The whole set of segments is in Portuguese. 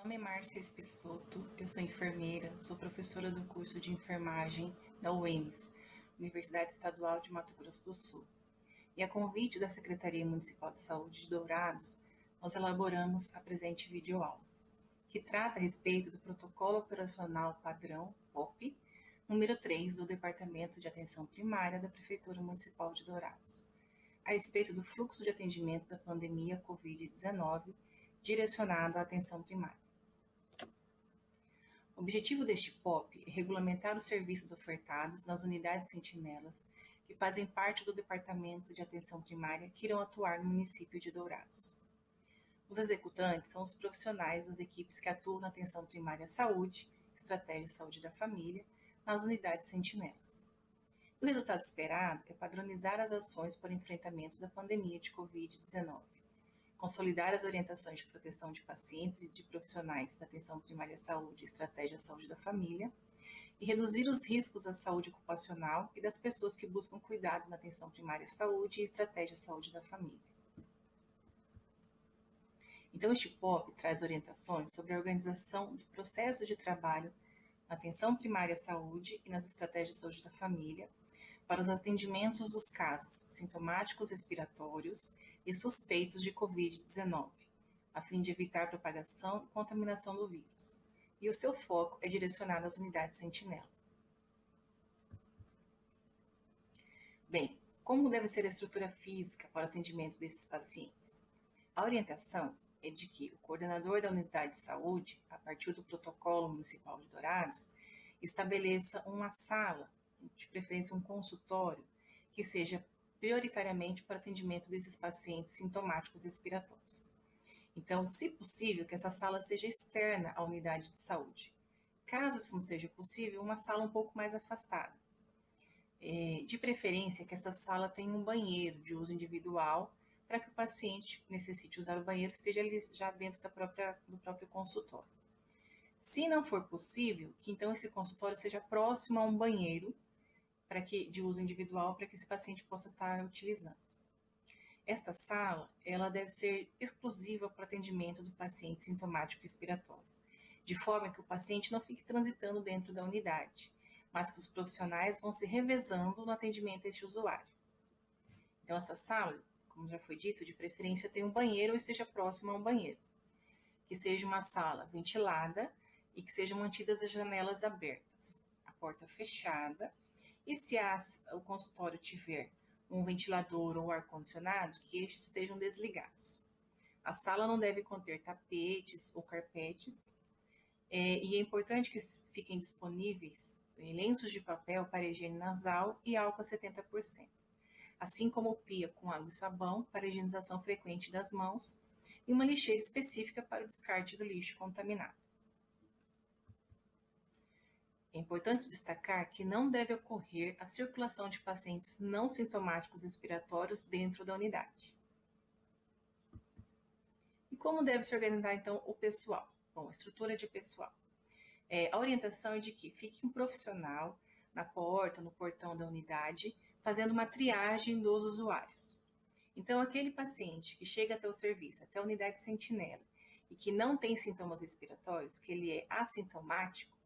Meu nome é Márcia Espessoto, eu sou enfermeira, sou professora do curso de enfermagem da UEMS, Universidade Estadual de Mato Grosso do Sul. E a convite da Secretaria Municipal de Saúde de Dourados, nós elaboramos a presente videoaula, que trata a respeito do Protocolo Operacional Padrão, POP, número 3 do Departamento de Atenção Primária da Prefeitura Municipal de Dourados, a respeito do fluxo de atendimento da pandemia Covid-19 direcionado à atenção primária. O objetivo deste POP é regulamentar os serviços ofertados nas unidades sentinelas que fazem parte do Departamento de Atenção Primária que irão atuar no município de Dourados. Os executantes são os profissionais das equipes que atuam na atenção primária à saúde, estratégia saúde da família, nas unidades sentinelas. O resultado esperado é padronizar as ações para o enfrentamento da pandemia de Covid-19, consolidar as orientações de proteção de pacientes e de profissionais da atenção primária à saúde e estratégia saúde da família, e reduzir os riscos à saúde ocupacional e das pessoas que buscam cuidado na atenção primária à saúde e estratégia saúde da família. Então, este POP traz orientações sobre a organização do processo de trabalho na atenção primária à saúde e nas estratégias de saúde da família, para os atendimentos dos casos sintomáticos respiratórios e suspeitos de Covid-19, a fim de evitar propagação e contaminação do vírus. E o seu foco é direcionado às unidades sentinela. Bem, como deve ser a estrutura física para o atendimento desses pacientes? A orientação é de que o coordenador da unidade de saúde, a partir do protocolo municipal de Dourados, estabeleça uma sala, de preferência um consultório, que seja prioritariamente para atendimento desses pacientes sintomáticos respiratórios. Então, se possível, que essa sala seja externa à unidade de saúde. Caso isso não seja possível, uma sala um pouco mais afastada. De preferência, que essa sala tenha um banheiro de uso individual, para que o paciente necessite usar o banheiro esteja ali já dentro do próprio consultório. Se não for possível, que então esse consultório seja próximo a um banheiro de uso individual, para que esse paciente possa estar utilizando. Esta sala, ela deve ser exclusiva para o atendimento do paciente sintomático respiratório, de forma que o paciente não fique transitando dentro da unidade, mas que os profissionais vão se revezando no atendimento a este usuário. Então, essa sala, como já foi dito, de preferência tem um banheiro ou esteja próximo a um banheiro, que seja uma sala ventilada e que sejam mantidas as janelas abertas, a porta fechada, e se o consultório tiver um ventilador ou ar-condicionado, que estes estejam desligados. A sala não deve conter tapetes ou carpetes, e é importante que fiquem disponíveis lenços de papel para higiene nasal e álcool a 70%, assim como pia com água e sabão para higienização frequente das mãos e uma lixeira específica para o descarte do lixo contaminado. É importante destacar que não deve ocorrer a circulação de pacientes não sintomáticos respiratórios dentro da unidade. E como deve se organizar, então, o pessoal? Bom, a estrutura de pessoal. A orientação é de que fique um profissional na porta, no portão da unidade, fazendo uma triagem dos usuários. Então, aquele paciente que chega até o serviço, até a unidade sentinela, e que não tem sintomas respiratórios, que ele é assintomático,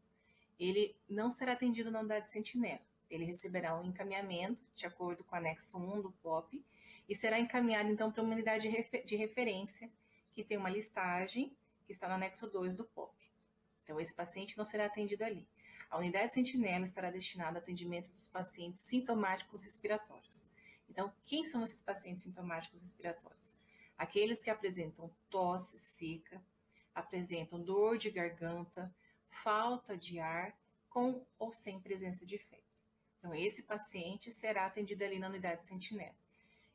ele não será atendido na unidade sentinela. Ele receberá um encaminhamento, de acordo com o anexo 1 do POP, e será encaminhado, então, para uma unidade de referência, que tem uma listagem, que está no anexo 2 do POP. Então, esse paciente não será atendido ali. A unidade sentinela estará destinada ao atendimento dos pacientes sintomáticos respiratórios. Então, quem são esses pacientes sintomáticos respiratórios? Aqueles que apresentam tosse seca, apresentam dor de garganta, falta de ar, com ou sem presença de febre. Então, esse paciente será atendido ali na unidade sentinela.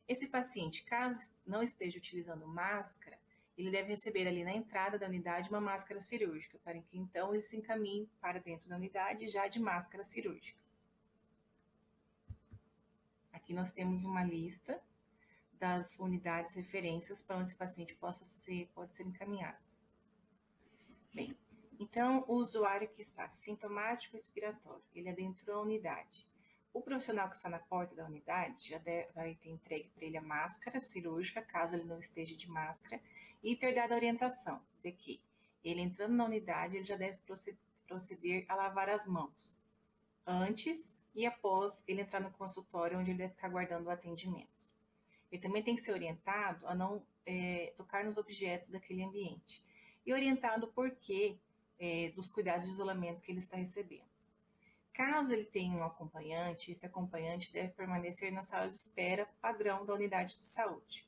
Esse paciente, caso não esteja utilizando máscara, ele deve receber ali na entrada da unidade uma máscara cirúrgica, para que então ele se encaminhe para dentro da unidade já de máscara cirúrgica. Aqui nós temos uma lista das unidades referências para onde esse paciente pode ser encaminhado. Bem, então o usuário que está sintomático respiratório, ele adentrou a unidade. O profissional que está na porta da unidade já vai ter entregue para ele a máscara cirúrgica, caso ele não esteja de máscara, e ter dado a orientação de que ele entrando na unidade, ele já deve proceder a lavar as mãos, antes e após ele entrar no consultório, onde ele deve ficar aguardando o atendimento. Ele também tem que ser orientado a não tocar nos objetos daquele ambiente e orientado o porquê dos cuidados de isolamento que ele está recebendo. Caso ele tenha um acompanhante, esse acompanhante deve permanecer na sala de espera padrão da unidade de saúde.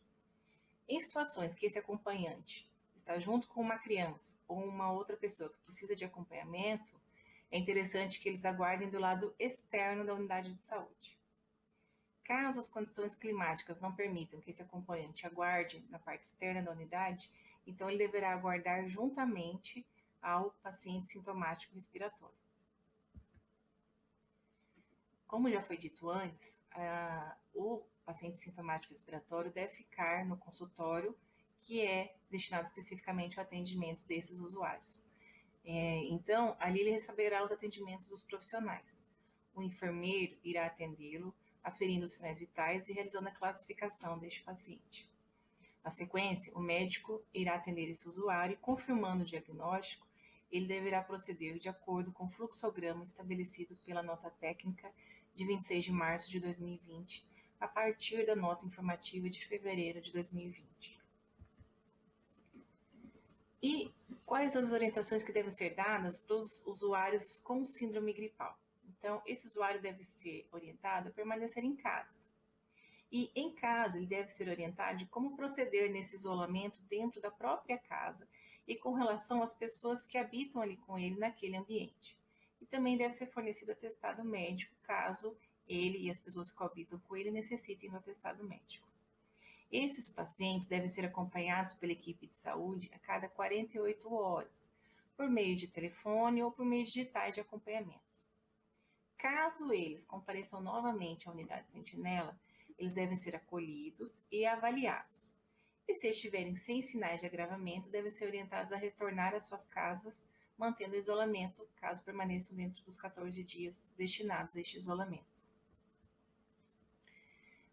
Em situações que esse acompanhante está junto com uma criança ou uma outra pessoa que precisa de acompanhamento, é interessante que eles aguardem do lado externo da unidade de saúde. Caso as condições climáticas não permitam que esse acompanhante aguarde na parte externa da unidade, então ele deverá aguardar juntamente ao paciente sintomático respiratório. Como já foi dito antes, o paciente sintomático respiratório deve ficar no consultório que é destinado especificamente ao atendimento desses usuários. Então, ali ele receberá os atendimentos dos profissionais. O enfermeiro irá atendê-lo, aferindo os sinais vitais e realizando a classificação deste paciente. Na sequência, o médico irá atender esse usuário e, confirmando o diagnóstico, ele deverá proceder de acordo com o fluxograma estabelecido pela nota técnica de 26 de março de 2020, a partir da nota informativa de fevereiro de 2020. E quais as orientações que devem ser dadas para os usuários com síndrome gripal? Então, esse usuário deve ser orientado a permanecer em casa. E em casa, ele deve ser orientado de como proceder nesse isolamento dentro da própria casa e com relação às pessoas que habitam ali com ele naquele ambiente. E também deve ser fornecido atestado médico, caso ele e as pessoas que habitam com ele necessitem do atestado médico. Esses pacientes devem ser acompanhados pela equipe de saúde a cada 48 horas, por meio de telefone ou por meios digitais de acompanhamento. Caso eles compareçam novamente à unidade sentinela, eles devem ser acolhidos e avaliados. E se estiverem sem sinais de agravamento, devem ser orientados a retornar às suas casas, mantendo o isolamento, caso permaneçam dentro dos 14 dias destinados a este isolamento.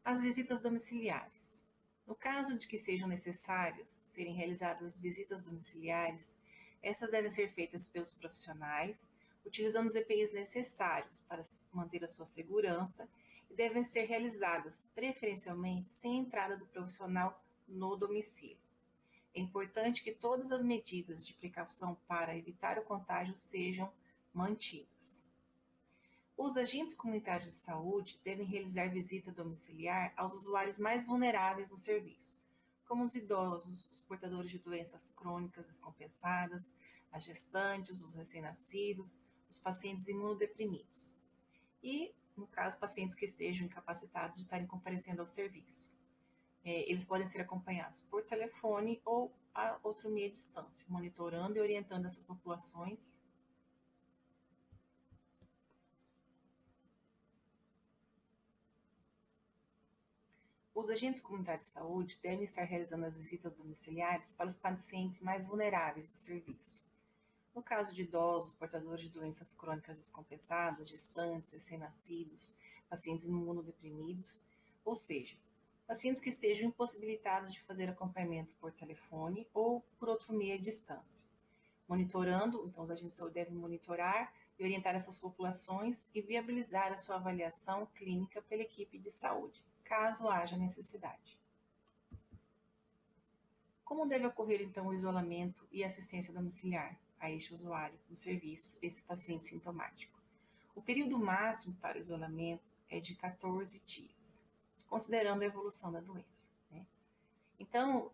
As visitas domiciliares. No caso de que sejam necessárias serem realizadas as visitas domiciliares, essas devem ser feitas pelos profissionais, utilizando os EPIs necessários para manter a sua segurança e devem ser realizadas preferencialmente sem entrada do profissional no domicílio. É importante que todas as medidas de precaução para evitar o contágio sejam mantidas. Os agentes comunitários de saúde devem realizar visita domiciliar aos usuários mais vulneráveis no serviço, como os idosos, os portadores de doenças crônicas descompensadas, as gestantes, os recém-nascidos, os pacientes imunodeprimidos e, no caso, pacientes que estejam incapacitados de estarem comparecendo ao serviço. Eles podem ser acompanhados por telefone ou a outro meio de distância, monitorando e orientando essas populações. Os agentes comunitários de saúde devem estar realizando as visitas domiciliares para os pacientes mais vulneráveis do serviço. No caso de idosos, portadores de doenças crônicas descompensadas, gestantes, recém-nascidos, pacientes imunodeprimidos, ou seja, pacientes que estejam impossibilitados de fazer acompanhamento por telefone ou por outro meio de distância. Monitorando, então os agentes de saúde devem monitorar e orientar essas populações e viabilizar a sua avaliação clínica pela equipe de saúde, caso haja necessidade. Como deve ocorrer, então, o isolamento e assistência domiciliar a este usuário do serviço, esse paciente sintomático? O período máximo para o isolamento é de 14 dias, considerando a evolução da doença. Então,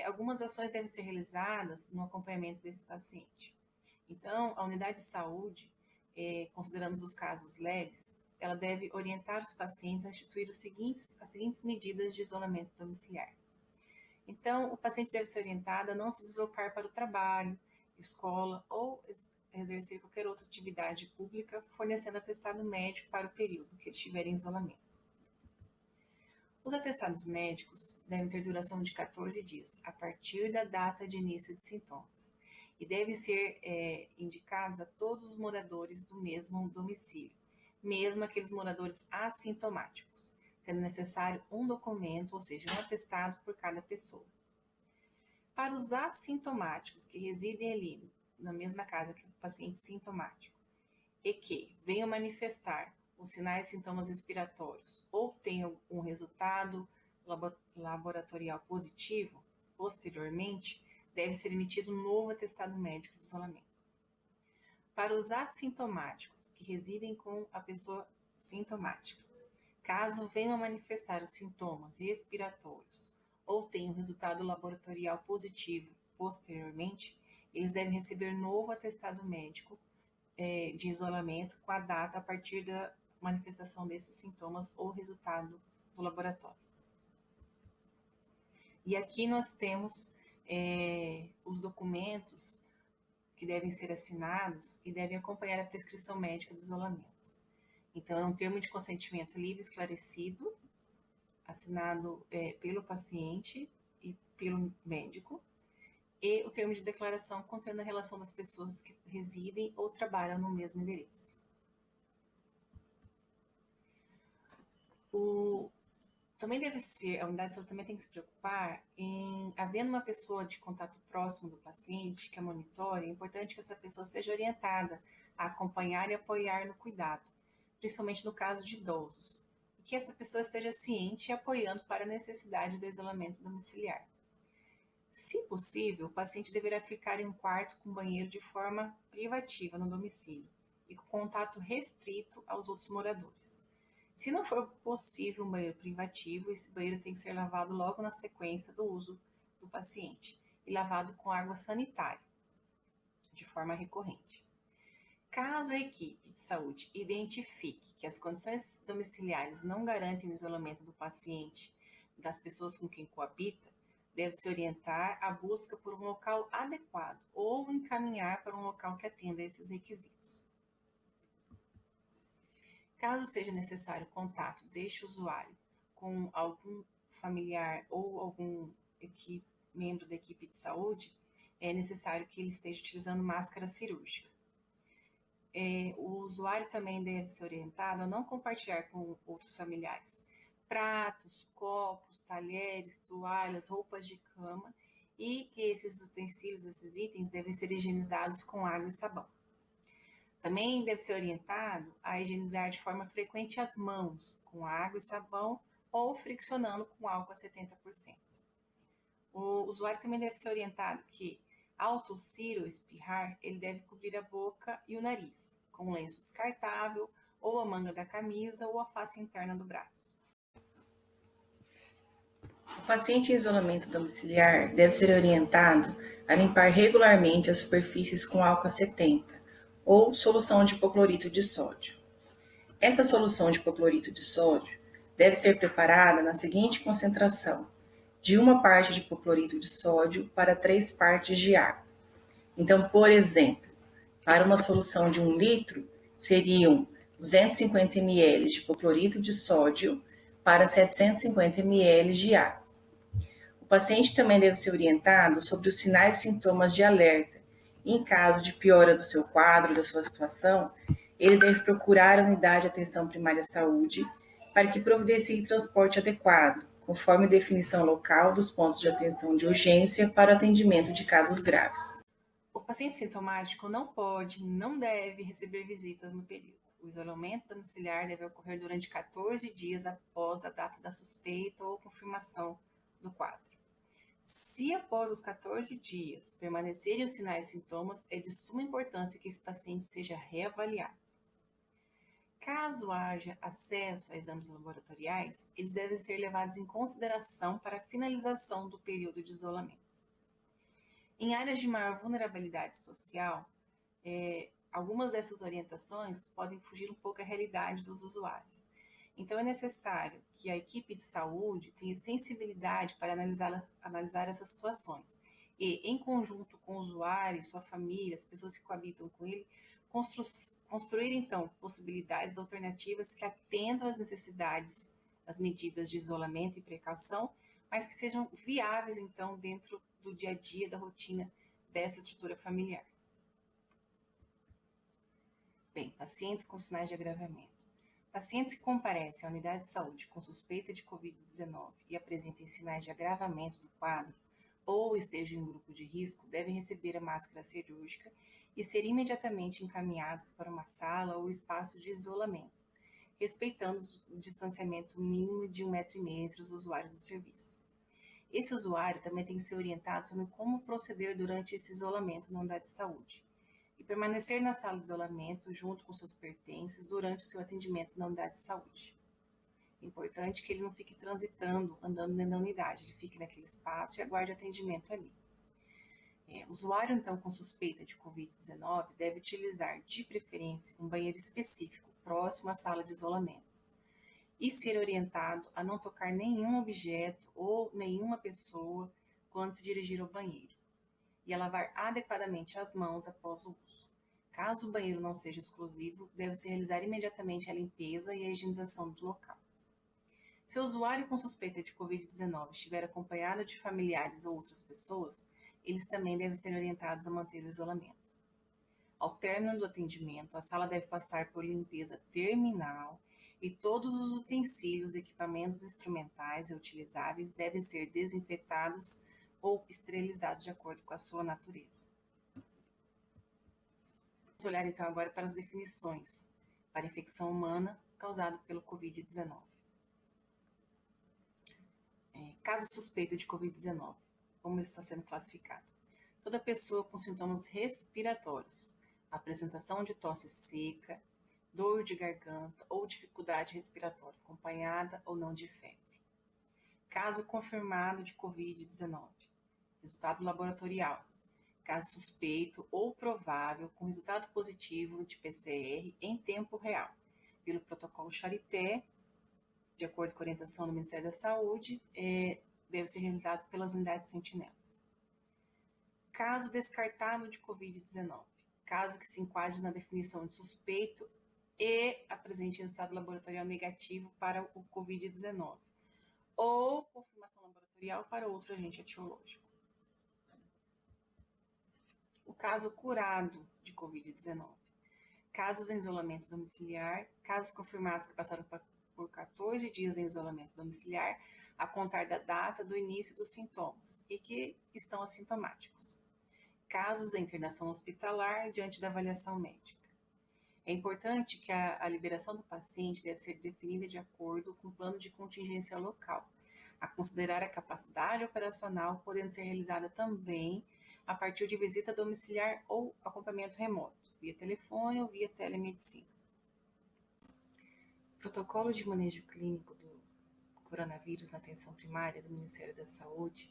algumas ações devem ser realizadas no acompanhamento desse paciente. Então, a unidade de saúde, considerando os casos leves, ela deve orientar os pacientes a instituir as seguintes medidas de isolamento domiciliar. Então, o paciente deve ser orientado a não se deslocar para o trabalho, escola ou exercer qualquer outra atividade pública, fornecendo atestado médico para o período que ele estiver em isolamento. Os atestados médicos devem ter duração de 14 dias, a partir da data de início de sintomas, e devem ser indicados a todos os moradores do mesmo domicílio, mesmo aqueles moradores assintomáticos, sendo necessário um documento, ou seja, um atestado por cada pessoa. Para os assintomáticos que residem ali na mesma casa que o paciente sintomático e que venham manifestar os sinais e sintomas respiratórios ou tenham um resultado laboratorial positivo, posteriormente, deve ser emitido um novo atestado médico de isolamento. Para os assintomáticos que residem com a pessoa sintomática, caso venham a manifestar os sintomas respiratórios ou tenham resultado laboratorial positivo posteriormente, eles devem receber novo atestado médico de isolamento com a data a partir da manifestação desses sintomas ou resultado do laboratório. E aqui nós temos os documentos que devem ser assinados e devem acompanhar a prescrição médica do isolamento. Então, é um termo de consentimento livre e esclarecido, assinado pelo paciente e pelo médico, e o termo de declaração contendo a relação das pessoas que residem ou trabalham no mesmo endereço. Também deve ser, a unidade de saúde também tem que se preocupar em, havendo uma pessoa de contato próximo do paciente que a monitore, é importante que essa pessoa seja orientada a acompanhar e apoiar no cuidado, principalmente no caso de idosos, e que essa pessoa esteja ciente e apoiando para a necessidade do isolamento domiciliar. Se possível, o paciente deverá ficar em um quarto com banheiro de forma privativa no domicílio e com contato restrito aos outros moradores. Se não for possível um banheiro privativo, esse banheiro tem que ser lavado logo na sequência do uso do paciente e lavado com água sanitária, de forma recorrente. Caso a equipe de saúde identifique que as condições domiciliares não garantem o isolamento do paciente e das pessoas com quem coabita, deve-se orientar a busca por um local adequado ou encaminhar para um local que atenda a esses requisitos. Caso seja necessário contato deste usuário com algum familiar ou algum membro da equipe de saúde, é necessário que ele esteja utilizando máscara cirúrgica. O usuário também deve ser orientado a não compartilhar com outros familiares pratos, copos, talheres, toalhas, roupas de cama e que esses utensílios, esses itens devem ser higienizados com água e sabão. Também deve ser orientado a higienizar de forma frequente as mãos com água e sabão ou friccionando com álcool a 70%. O usuário também deve ser orientado que, ao tossir ou espirrar, ele deve cobrir a boca e o nariz com um lenço descartável ou a manga da camisa ou a face interna do braço. O paciente em isolamento domiciliar deve ser orientado a limpar regularmente as superfícies com álcool a 70 ou solução de hipoclorito de sódio. Essa solução de hipoclorito de sódio deve ser preparada na seguinte concentração: de 1 parte de hipoclorito de sódio para 3 partes de água. Então, por exemplo, para uma solução de 1 litro, seriam 250 ml de hipoclorito de sódio para 750 ml de água. O paciente também deve ser orientado sobre os sinais e sintomas de alerta. E, em caso de piora do seu quadro, da sua situação, ele deve procurar a unidade de atenção primária à saúde para que providencie transporte adequado, conforme definição local dos pontos de atenção de urgência para o atendimento de casos graves. O paciente sintomático não pode, não deve receber visitas no período. O isolamento domiciliar deve ocorrer durante 14 dias após a data da suspeita ou confirmação do quadro. Se após os 14 dias permanecerem os sinais e sintomas, é de suma importância que esse paciente seja reavaliado. Caso haja acesso a exames laboratoriais, eles devem ser levados em consideração para a finalização do período de isolamento. Em áreas de maior vulnerabilidade social, algumas dessas orientações podem fugir um pouco à realidade dos usuários. Então, é necessário que a equipe de saúde tenha sensibilidade para analisar essas situações e, em conjunto com o usuário, sua família, as pessoas que coabitam com ele, construir, então, possibilidades alternativas que atendam às necessidades, às medidas de isolamento e precaução, mas que sejam viáveis, então, dentro do dia a dia, da rotina dessa estrutura familiar. Bem, pacientes com sinais de agravamento. Pacientes que comparecem à unidade de saúde com suspeita de Covid-19 e apresentem sinais de agravamento do quadro ou estejam em grupo de risco devem receber a máscara cirúrgica e ser imediatamente encaminhados para uma sala ou espaço de isolamento, respeitando o distanciamento mínimo de 1,5 m entre os usuários do serviço. Esse usuário também tem que ser orientado sobre como proceder durante esse isolamento na unidade de saúde e permanecer na sala de isolamento junto com seus pertences durante o seu atendimento na unidade de saúde. É importante que ele não fique transitando, andando dentro da unidade, ele fique naquele espaço e aguarde atendimento ali. O usuário, então, com suspeita de Covid-19 deve utilizar, de preferência, um banheiro específico, próximo à sala de isolamento, e ser orientado a não tocar nenhum objeto ou nenhuma pessoa quando se dirigir ao banheiro, e a lavar adequadamente as mãos após o uso. Caso o banheiro não seja exclusivo, deve-se realizar imediatamente a limpeza e a higienização do local. Se o usuário com suspeita de Covid-19 estiver acompanhado de familiares ou outras pessoas, eles também devem ser orientados a manter o isolamento. Ao término do atendimento, a sala deve passar por limpeza terminal e todos os utensílios, equipamentos instrumentais reutilizáveis devem ser desinfetados ou esterilizados de acordo com a sua natureza. Vamos olhar então agora para as definições para infecção humana causada pelo Covid-19. Caso suspeito de Covid-19, como ele está sendo classificado? Toda pessoa com sintomas respiratórios, apresentação de tosse seca, dor de garganta ou dificuldade respiratória, acompanhada ou não de febre. Caso confirmado de Covid-19, resultado laboratorial, caso suspeito ou provável com resultado positivo de PCR em tempo real, pelo protocolo Charité, de acordo com a orientação do Ministério da Saúde, deve ser realizado pelas unidades sentinelas. Caso descartado de Covid-19, caso que se enquadre na definição de suspeito e apresente resultado laboratorial negativo para o Covid-19, ou confirmação laboratorial para outro agente etiológico. O caso curado de Covid-19, casos em isolamento domiciliar, casos confirmados que passaram por 14 dias em isolamento domiciliar, a contar da data do início dos sintomas e que estão assintomáticos. Casos de internação hospitalar diante da avaliação médica. É importante que a liberação do paciente deve ser definida de acordo com o plano de contingência local, a considerar a capacidade operacional, podendo ser realizada também a partir de visita domiciliar ou acompanhamento remoto, via telefone ou via telemedicina. Protocolo de manejo clínico do coronavírus na atenção primária do Ministério da Saúde,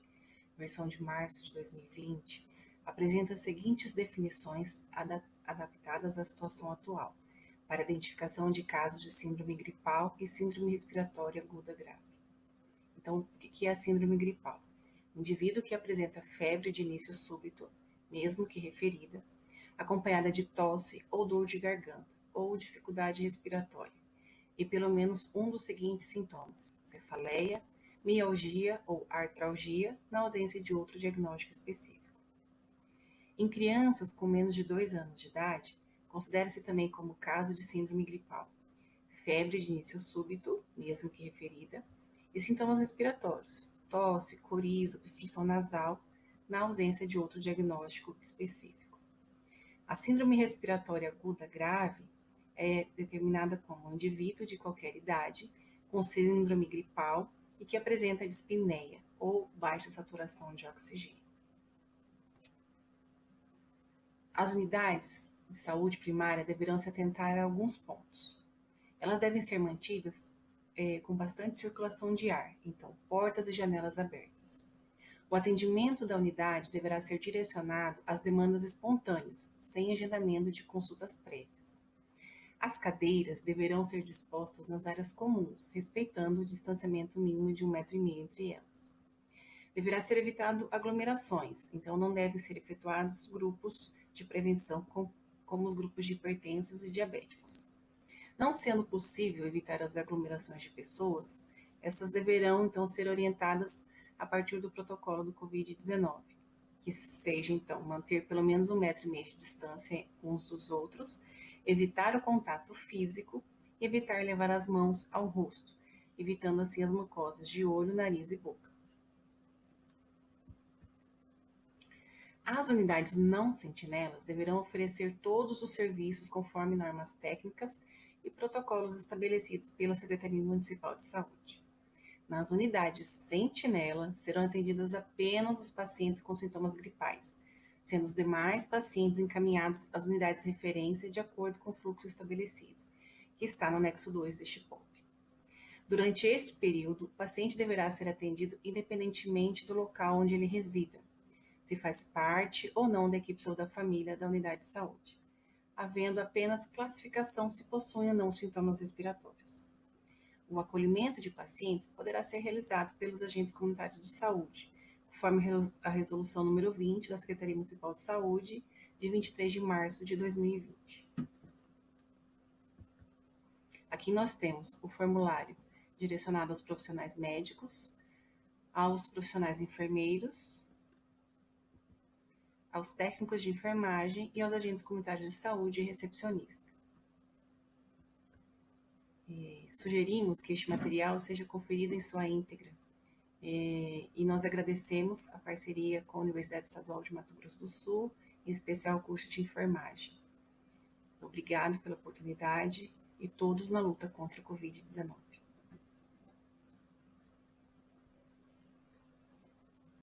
versão de março de 2020, apresenta as seguintes definições adaptadas à situação atual, para identificação de casos de síndrome gripal e síndrome respiratória aguda grave. Então, o que é a síndrome gripal? Indivíduo que apresenta febre de início súbito, mesmo que referida, acompanhada de tosse ou dor de garganta, ou dificuldade respiratória, e pelo menos um dos seguintes sintomas: cefaleia, mialgia ou artralgia, na ausência de outro diagnóstico específico. Em crianças com menos de 2 anos de idade, considera-se também como caso de síndrome gripal, febre de início súbito, mesmo que referida, e sintomas respiratórios, tosse, coriza, obstrução nasal, na ausência de outro diagnóstico específico. A síndrome respiratória aguda grave é determinada como um indivíduo de qualquer idade com síndrome gripal e que apresenta dispneia ou baixa saturação de oxigênio. As unidades de saúde primária deverão se atentar a alguns pontos. Elas devem ser mantidas com bastante circulação de ar, então portas e janelas abertas. O atendimento da unidade deverá ser direcionado às demandas espontâneas, sem agendamento de consultas prévias. As cadeiras deverão ser dispostas nas áreas comuns, respeitando o distanciamento mínimo de 1,5 m entre elas. Deverá ser evitado aglomerações, então não devem ser efetuados grupos de prevenção como os grupos de hipertensos e diabéticos. Não sendo possível evitar as aglomerações de pessoas, essas deverão então ser orientadas a partir do protocolo do Covid-19, que seja então manter pelo menos 1,5 m de distância uns dos outros, evitar o contato físico e evitar levar as mãos ao rosto, evitando assim as mucosas de olho, nariz e boca. As unidades não sentinelas deverão oferecer todos os serviços conforme normas técnicas e protocolos estabelecidos pela Secretaria Municipal de Saúde. Nas unidades sentinela, serão atendidas apenas os pacientes com sintomas gripais, sendo os demais pacientes encaminhados às unidades de referência de acordo com o fluxo estabelecido, que está no anexo 2 deste POP. Durante este período, o paciente deverá ser atendido independentemente do local onde ele resida, se faz parte ou não da equipe de saúde da família da unidade de saúde, havendo apenas classificação se possui ou não sintomas respiratórios. O acolhimento de pacientes poderá ser realizado pelos agentes comunitários de saúde, conforme a resolução número 20 da Secretaria Municipal de Saúde, de 23 de março de 2020. Aqui nós temos o formulário direcionado aos profissionais médicos, aos profissionais enfermeiros, aos técnicos de enfermagem e aos agentes comunitários de saúde e recepcionista. Sugerimos que este material seja conferido em sua íntegra. E nós agradecemos a parceria com a Universidade Estadual de Mato Grosso do Sul, em especial o curso de enfermagem. Obrigado pela oportunidade e todos na luta contra o Covid-19.